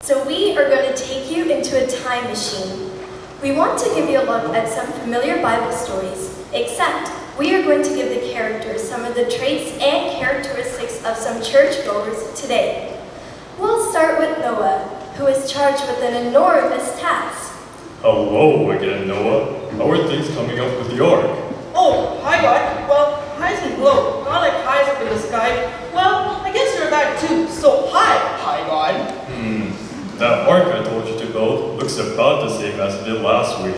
So we are going to take you into a time machine. We want to give you a look at some familiar Bible stories, except we are going to give the characters some of the traits and characteristics of some churchgoers today. We'll start with Noah, who is charged with an enormous task. Hello again, Noah. How are things coming up with the ark? Oh, hi God. Well, highs and low, not like highs up in the sky. Well, I guess you're that too. So hi God. That ark I told you to build looks about the same as it did last week.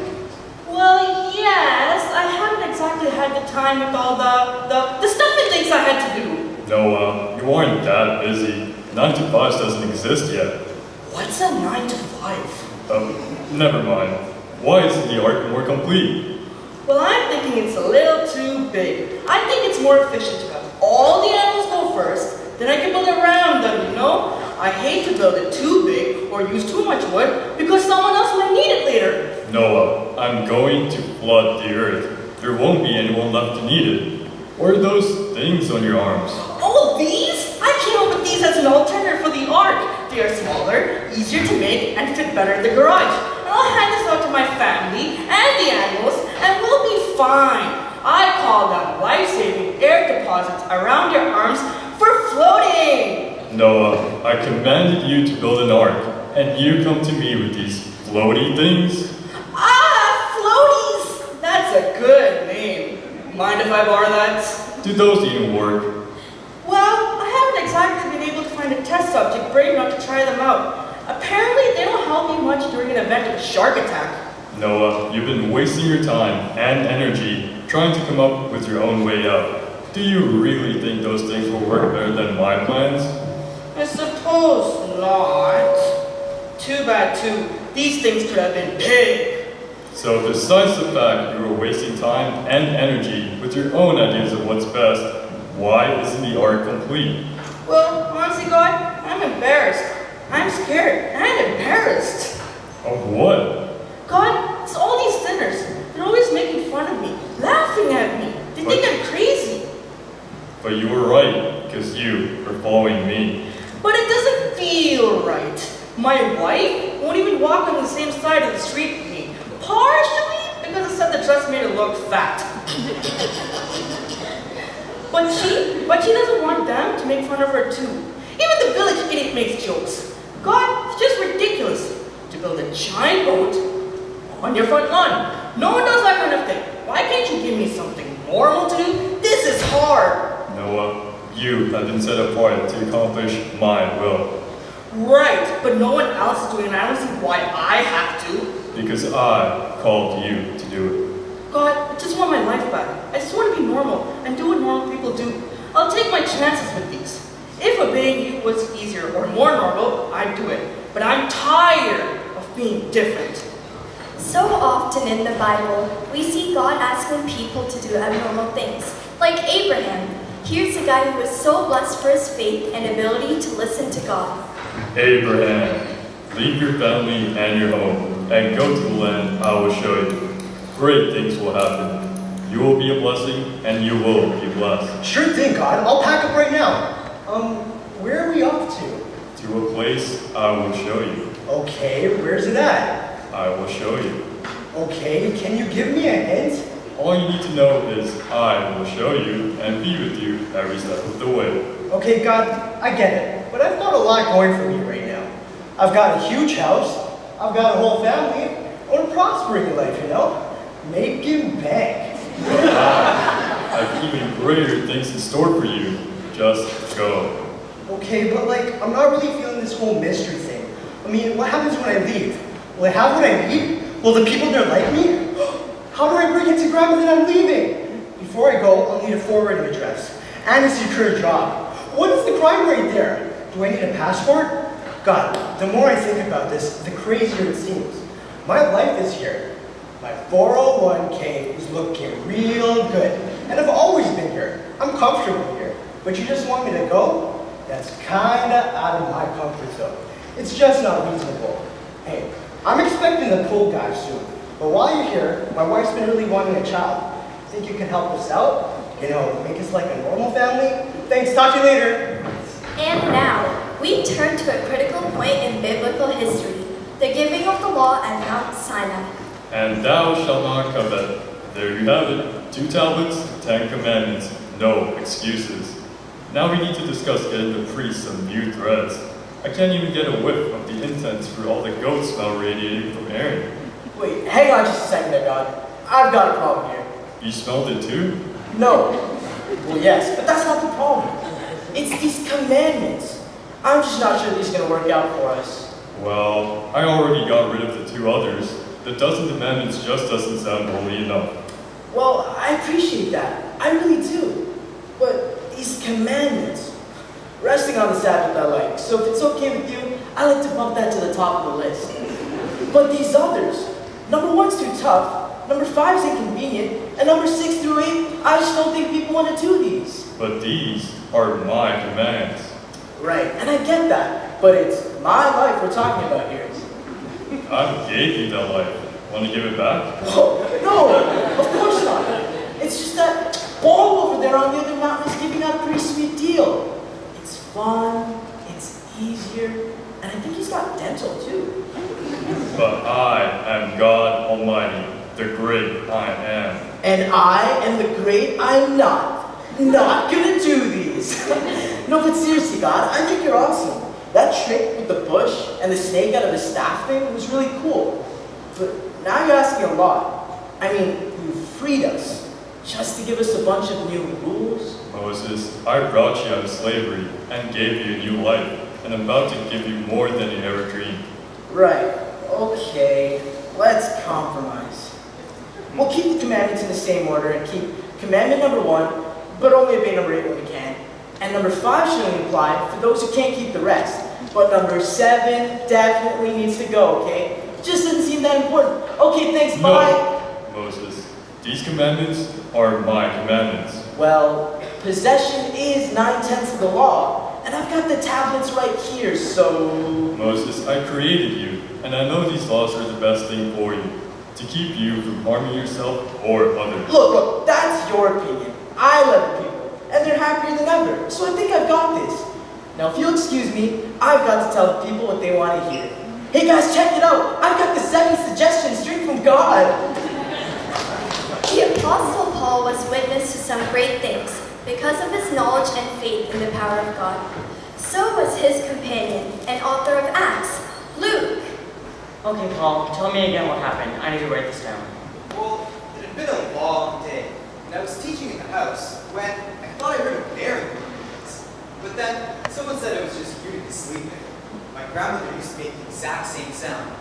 Well, yes, I haven't exactly had the time with all the stuff and things I had to do. Noah, you aren't that busy. 9 to 5 doesn't exist yet. What's a 9 to 5? Never mind. Why isn't the ark more complete? Well, I'm thinking it's a little too big. I think it's more efficient to have all the animals go first, then I can build around them, you know? I hate to build it too big or use too much wood because someone else might need it later. Noah, I'm going to flood the earth. There won't be anyone left to need it. What are those things on your arms? Oh, these? I came up with these as an alternative for the ark. They are smaller, easier to make, and fit better in the garage. And I'll hand this out to my family and the animals, and we'll be fine. I call them life-saving air deposits around your arms for floating. Noah, I commanded you to build an ark, and you come to me with these floaty things? Floaties! That's a good name. Mind if I borrow that? Do those even work? Well, I haven't exactly been able to find a test subject brave enough to try them out. Apparently, they don't help me much during an event of a shark attack. Noah, you've been wasting your time and energy trying to come up with your own way out. Do you really think those things will work better than my plans? I suppose not. Too bad, too. These things could have been big. So besides the fact you were wasting time and energy with your own ideas of what's best, why isn't the ark complete? Well, honestly, God, I'm embarrassed. I'm scared and embarrassed. Of what? God, it's all these sinners. They're always making fun of me, laughing at me. They think I'm crazy. But you were right, because you were following me. But it doesn't feel right. My wife won't even walk on the same side of the street with me. Partially because it said the dress made her look fat. but she doesn't want them to make fun of her too. Even the village idiot makes jokes. God, it's just ridiculous to build a giant boat on your front lawn. No one does that kind of thing. Why can't you give me something normal to do? This is hard. Noah, you have been set apart to accomplish my will. Right, but no one else is doing it, and I don't see why I have to. Because I called you to do it. God, I just want my life back. I just want to be normal and do what normal people do. I'll take my chances with these. If obeying you was easier or more normal, I'd do it. But I'm tired of being different. So often in the Bible, we see God asking people to do abnormal things, like Abraham. Here's a guy who was so blessed for his faith and ability to listen to God. Abraham, leave your family and your home, and go to the land I will show you. Great things will happen. You will be a blessing, and you will be blessed. Sure thing, God. I'll pack up right now. Where are we off to? To a place I will show you. Okay, where's it at? I will show you. Okay, can you give me a hint? All you need to know is I will show you and be with you every step of the way. Okay, God, I get it. But I've got a lot going for me right now. I've got a huge house. I've got a whole family. I want to prosper in life, you know? Making bank. I've even greater things in store for you. Just go. Okay, but I'm not really feeling this whole mystery thing. I mean, what happens when I leave? Will I have what I need? Will the people there like me? How do I bring it to Grandma that I'm leaving? Before I go, I'll need a forwarding address and a secure job. What is the crime rate there? Do I need a passport? God, the more I think about this, the crazier it seems. My life is here. My 401k is looking real good. And I've always been here. I'm comfortable here. But you just want me to go? That's kinda out of my comfort zone. It's just not reasonable. Hey, I'm expecting the pool guy soon. But while you're here, my wife's been really wanting a child. Think you can help us out? You know, make us like a normal family? Thanks, talk to you later. And now, we turn to a critical point in biblical history, the giving of the law at Mount Sinai. And thou shalt not covet. There you have it. 2 tablets, 10 commandments. No excuses. Now we need to discuss getting the priests some new threads. I can't even get a whiff of the incense for all the goat smell radiating from Aaron. Wait, hang on just a second there, God. I've got a problem here. You smelled it too? No. Well, yes, but that's not the problem. It's these commandments. I'm just not sure these are going to work out for us. Well, I already got rid of the 2 others. The dozen commandments just doesn't sound holy enough. Well, I appreciate that. I really do. But these commandments, resting on the Sabbath I like. So if it's okay with you, I like to bump that to the top of the list. But these others, number 1's too tough, number 5's inconvenient, and number 6 through 8, I just don't think people want to do these. But these are my commands. Right, and I get that, but it's my life we're talking about here. I gave you that life. Want to give it back? Oh, no, of course not. It's just that Paul over there on the other mountain is giving out a pretty sweet deal. It's fun, it's easier, and I think he's got dental too. But I am God Almighty, the great I am. And I am the great I'm not gonna do these. No, but seriously, God, I think you're awesome. That trick with the bush and the snake out of the staff thing was really cool. But now you're asking a lot. I mean, you freed us just to give us a bunch of new rules. Moses, I brought you out of slavery and gave you a new life, and I'm about to give you more than you ever dreamed. Right, okay, let's compromise. We'll keep the commandments in the same order and keep commandment number 1, but only obey number 8 when we can. And number 5 should only apply for those who can't keep the rest. But number 7 definitely needs to go, okay? Just doesn't seem that important. Okay, thanks, bye. No, Moses, these commandments are my commandments. Well, possession is 9/10 of the law, and I've got the tablets right here, so... Moses, I created you, and I know these laws are the best thing for you, to keep you from harming yourself or others. Look, that's your opinion. I love the people, and they're happier than ever, so I think I've got this. Now, if you'll excuse me, I've got to tell the people what they want to hear. Hey guys, check it out! I've got the 7 suggestions straight from God! The Apostle Paul was witness to some great things because of his knowledge and faith in the power of God. So was his companion and author of Acts, Luke. Okay, Paul, tell me again what happened. I need to write this down. Well, it had been a long day, and I was teaching in the house when I thought I heard a bear in the woods. But then someone said it was just Eutychus sleeping. My grandmother used to make the exact same sound.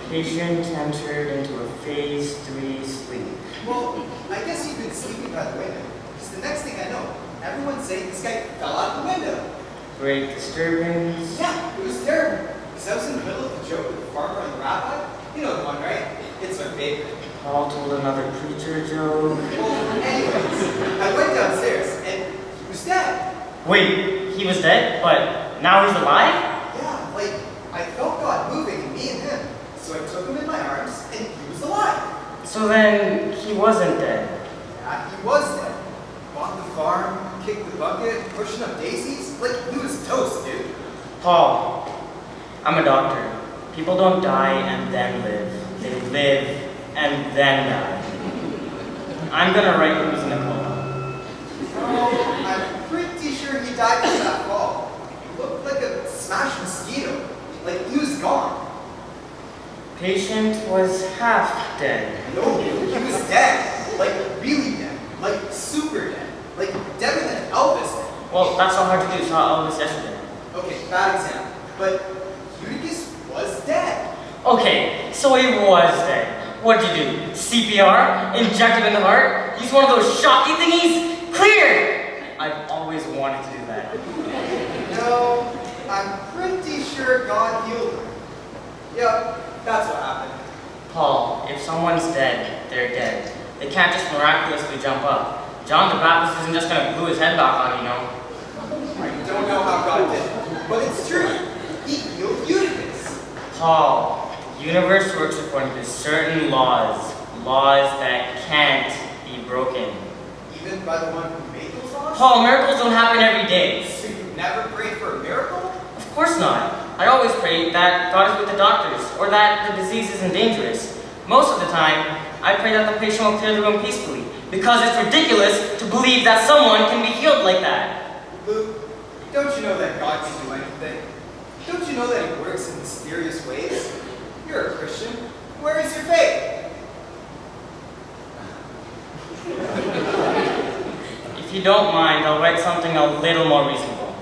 Patient entered into a phase 3 sleep. Well, I guess he'd been sleeping by the window, because the next thing I know, everyone's saying this guy fell out of the window. Great disturbance. Yeah, it was terrible, because I was in the middle of a joke with the farmer and the rabbi. You know the one, right? It's my favorite. Paul told another preacher joke. Well, anyways, I went downstairs, and he was dead. Wait, he was dead, but now he's alive? Yeah, like, I felt God moving in me and him. So I took him in my arms, and he was alive. So then, he wasn't dead. Yeah, he was dead. Bought the farm, kicked the bucket, pushing up daisies. Like, he was toast, dude. Paul, I'm a doctor. People don't die and then live. They live and then die. I'm gonna write who's in a coma. Oh, I'm pretty sure he died from that fall. He looked like a smashed mosquito. Like, he was gone. Patient was half dead. No, he was dead. Like, really dead. Like, super dead. Like, deader than Elvis dead. Well, that's not hard to do. Saw Elvis yesterday. Okay, bad example. But Eutychus was dead. Okay, so he was dead. What'd you do? CPR? Inject him in the heart? Use one of those shocky thingies? Clear! I've always wanted to do that. No, I'm pretty sure God healed him. Yep, that's what happened. Paul, if someone's dead, they're dead. They can't just miraculously jump up. John the Baptist isn't just gonna glue his head back on, you know. I don't know how God did it, but it's true. He healed Eutychus. Paul, the universe works according to certain laws. Laws that can't be broken. Even by the one who made those laws? Paul, miracles don't happen every day. So you've never prayed for a miracle? Of course not. I always pray that God is with the doctors, or that the disease isn't dangerous. Most of the time, I pray that the patient will clear the room peacefully, because it's ridiculous to believe that someone can be healed like that. Luke, don't you know that God can do anything? Don't you know that He works in mysterious ways? You're a Christian. Where is your faith? If you don't mind, I'll write something a little more reasonable.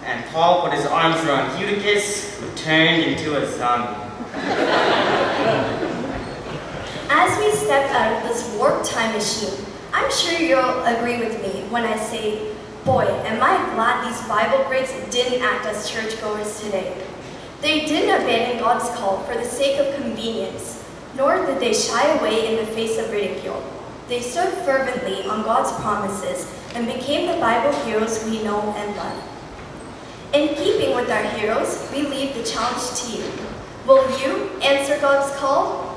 And Paul put his arms around Eutychus, who turned into a zombie. As we step out of this warped time machine, I'm sure you'll agree with me when I say, boy, am I glad these Bible greats didn't act as churchgoers today. They didn't abandon God's call for the sake of convenience, nor did they shy away in the face of ridicule. They stood fervently on God's promises and became the Bible heroes we know and love. In keeping with our heroes, we leave the challenge to you. Will you answer God's call?